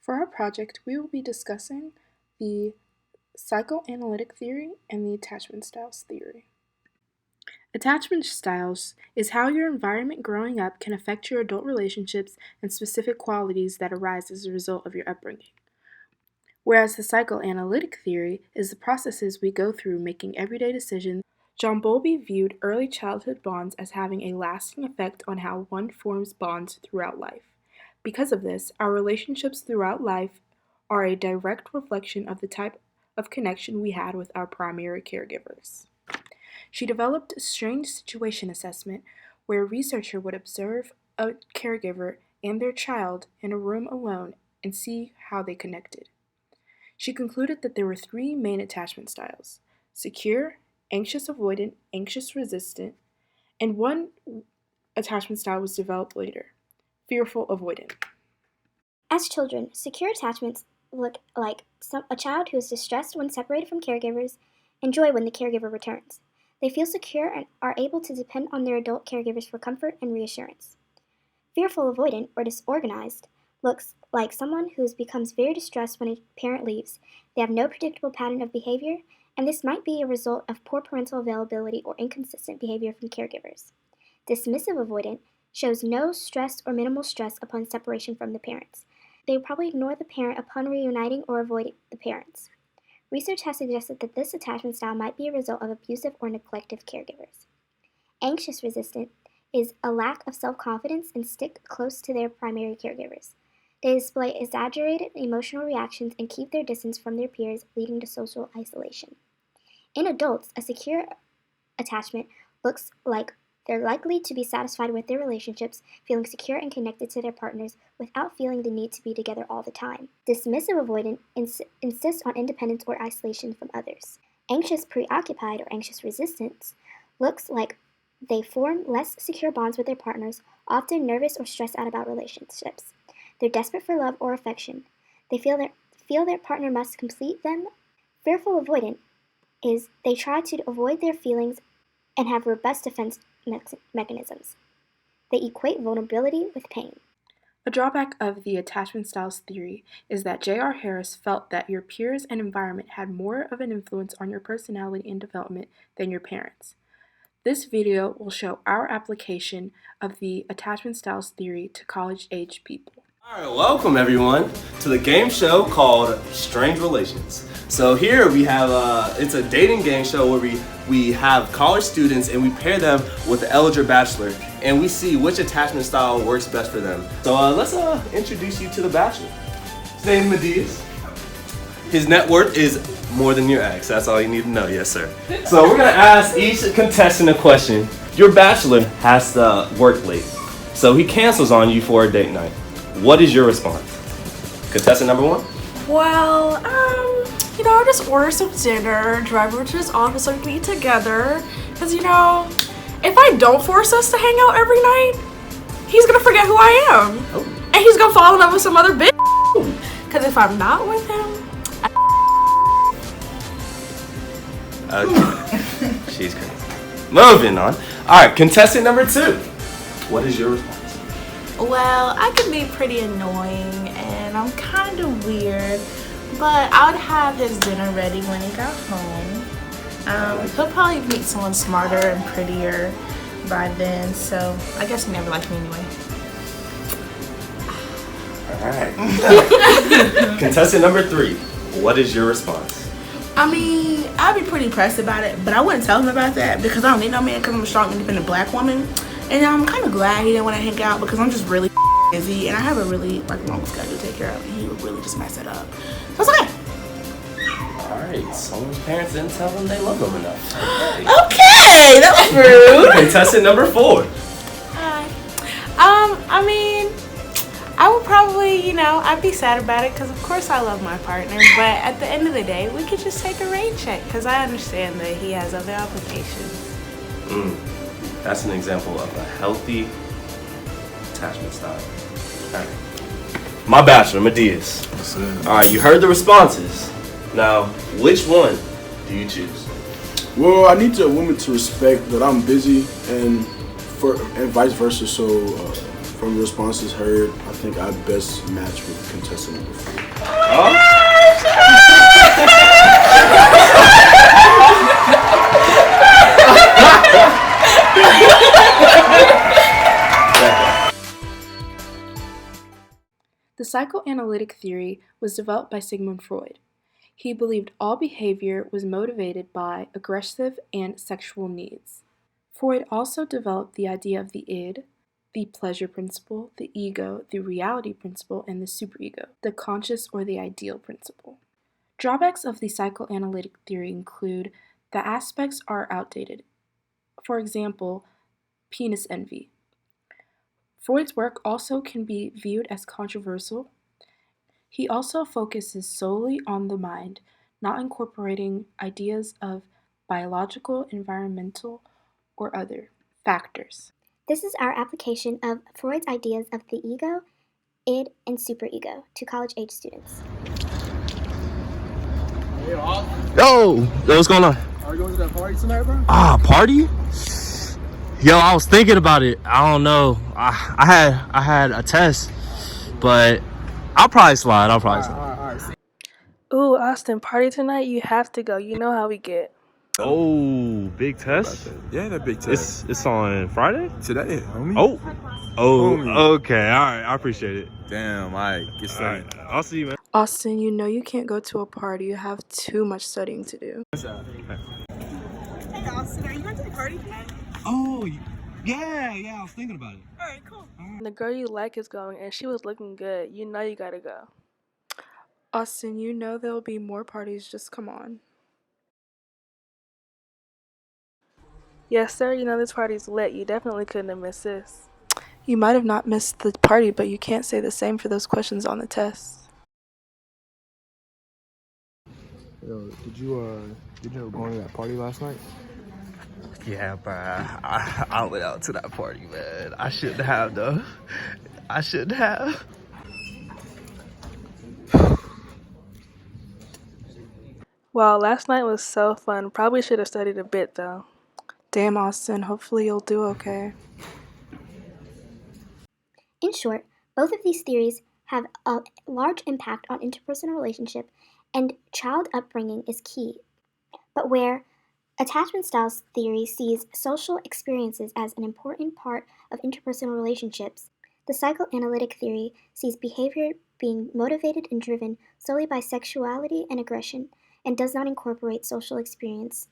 For our project, we will be discussing the psychoanalytic theory and the attachment styles theory. Attachment styles is how your environment growing up can affect your adult relationships and specific qualities that arise as a result of your upbringing. Whereas the psychoanalytic theory is the processes we go through making everyday decisions. John Bowlby viewed early childhood bonds as having a lasting effect on how one forms bonds throughout life. Because of this, our relationships throughout life are a direct reflection of the type of connection we had with our primary caregivers. She developed a strange situation assessment where a researcher would observe a caregiver and their child in a room alone and see how they connected. She concluded that there were three main attachment styles: secure, anxious avoidant, anxious resistant, and one attachment style was developed later: fearful avoidant. As children, secure attachments look like a child who is distressed when separated from caregivers and joy when the caregiver returns. They feel secure and are able to depend on their adult caregivers for comfort and reassurance. Fearful avoidant, or disorganized, looks like someone who becomes very distressed when a parent leaves. They have no predictable pattern of behavior, and this might be a result of poor parental availability or inconsistent behavior from caregivers. Dismissive avoidant shows no stress or minimal stress upon separation from the parents. They will probably ignore the parent upon reuniting or avoid the parents. Research has suggested that this attachment style might be a result of abusive or neglective caregivers. Anxious resistant is a lack of self-confidence and stick close to their primary caregivers. They display exaggerated emotional reactions and keep their distance from their peers, leading to social isolation. In adults, a secure attachment looks like they're likely to be satisfied with their relationships, feeling secure and connected to their partners without feeling the need to be together all the time. Dismissive avoidant insists on independence or isolation from others. Anxious preoccupied or anxious resistance looks like they form less secure bonds with their partners, often nervous or stressed out about relationships. They're desperate for love or affection. They feel their partner must complete them. Fearful avoidant is they try to avoid their feelings and have robust defense mechanisms. They equate vulnerability with pain. A drawback of the attachment styles theory is that J.R. Harris felt that your peers and environment had more of an influence on your personality and development than your parents. This video will show our application of the attachment styles theory to college-age people. Alright, welcome everyone to the game show called Strange Relations. So here we have, it's a dating game show where we have college students and we pair them with the elder bachelor and we see which attachment style works best for them. So let's introduce you to the bachelor. His name is Medias. His net worth is more than your ex. That's all you need to know, yes sir. So we're gonna ask each contestant a question. Your bachelor has to work late, so he cancels on you for a date night. What is your response? Contestant number one? Well, I just order some dinner, drive over to his office, and we eat together. Because, if I don't force us to hang out every night, he's going to forget who I am. Oh. And he's going to fall in love with some other bitch. Because if I'm not with him, Okay. She's crazy. Moving on. Alright, contestant number two. What is your response? well, I can be pretty annoying and I'm kind of weird, but I would have his dinner ready when he got home. He'll probably meet someone smarter and prettier by then, so I guess he never liked me anyway. Alright. Contestant number three, what is your response? I mean, I'd be pretty pressed about it, but I wouldn't tell him about that because I don't need no man because I'm a strong, independent black woman. And I'm kind of glad he didn't want to hang out because I'm just really busy and I have a really long schedule to take care of and he would really just mess it up. So it's okay. Alright, someone's parents didn't tell them they love them enough. Okay, that was rude. Contestant number four. Hi. I mean, I would probably, I'd be sad about it because of course I love my partner, but at the end of the day, we could just take a rain check because I understand that he has other obligations. That's an example of a healthy attachment style. Alright. My bachelor, Medias. Alright, you heard the responses. Now, which one do you choose? Well, I need a woman to respect that I'm busy and vice versa. So From the responses heard, I think I best match with contestant number 4. The psychoanalytic theory was developed by Sigmund Freud. He believed all behavior was motivated by aggressive and sexual needs. Freud also developed the idea of the id, the pleasure principle, the ego, the reality principle, and the superego, the conscious or the ideal principle. Drawbacks of the psychoanalytic theory include the aspects are outdated. For example, penis envy. Freud's work also can be viewed as controversial. He also focuses solely on the mind, not incorporating ideas of biological, environmental, or other factors. This is our application of Freud's ideas of the ego, id, and superego to college-age students. Yo, what's going on? Are you going to that party tonight, bro? Party? Yo, I was thinking about it. I don't know. I had a test, but I'll probably slide. All right. Ooh, Austin, party tonight? You have to go. You know how we get. Oh, big test? Yeah, that big test. It's on Friday? Today, homie. Oh, Homie. okay. All right, I appreciate it. Damn, all right. Get All started. right, I'll see you, man. Austin, you know you can't go to a party. You have too much studying to do. Hey Austin, are you going to the party tonight? Oh, yeah, I was thinking about it. Alright, cool. The girl you like is going, and she was looking good. You know you gotta go. Austin, you know there'll be more parties. Just come on. Yes, sir. You know this party's lit. You definitely couldn't have missed this. You might have not missed the party, but you can't say the same for those questions on the test. Yo, did you go to that party last night? Yeah, bro. I went out to that party, man. I shouldn't have, though. I shouldn't have. Wow, last night was so fun. Probably should have studied a bit, though. Damn, Austin, hopefully you'll do okay. In short, both of these theories have a large impact on interpersonal relationship, and child upbringing is key. But where attachment styles theory sees social experiences as an important part of interpersonal relationships, the psychoanalytic theory sees behavior being motivated and driven solely by sexuality and aggression, and does not incorporate social experience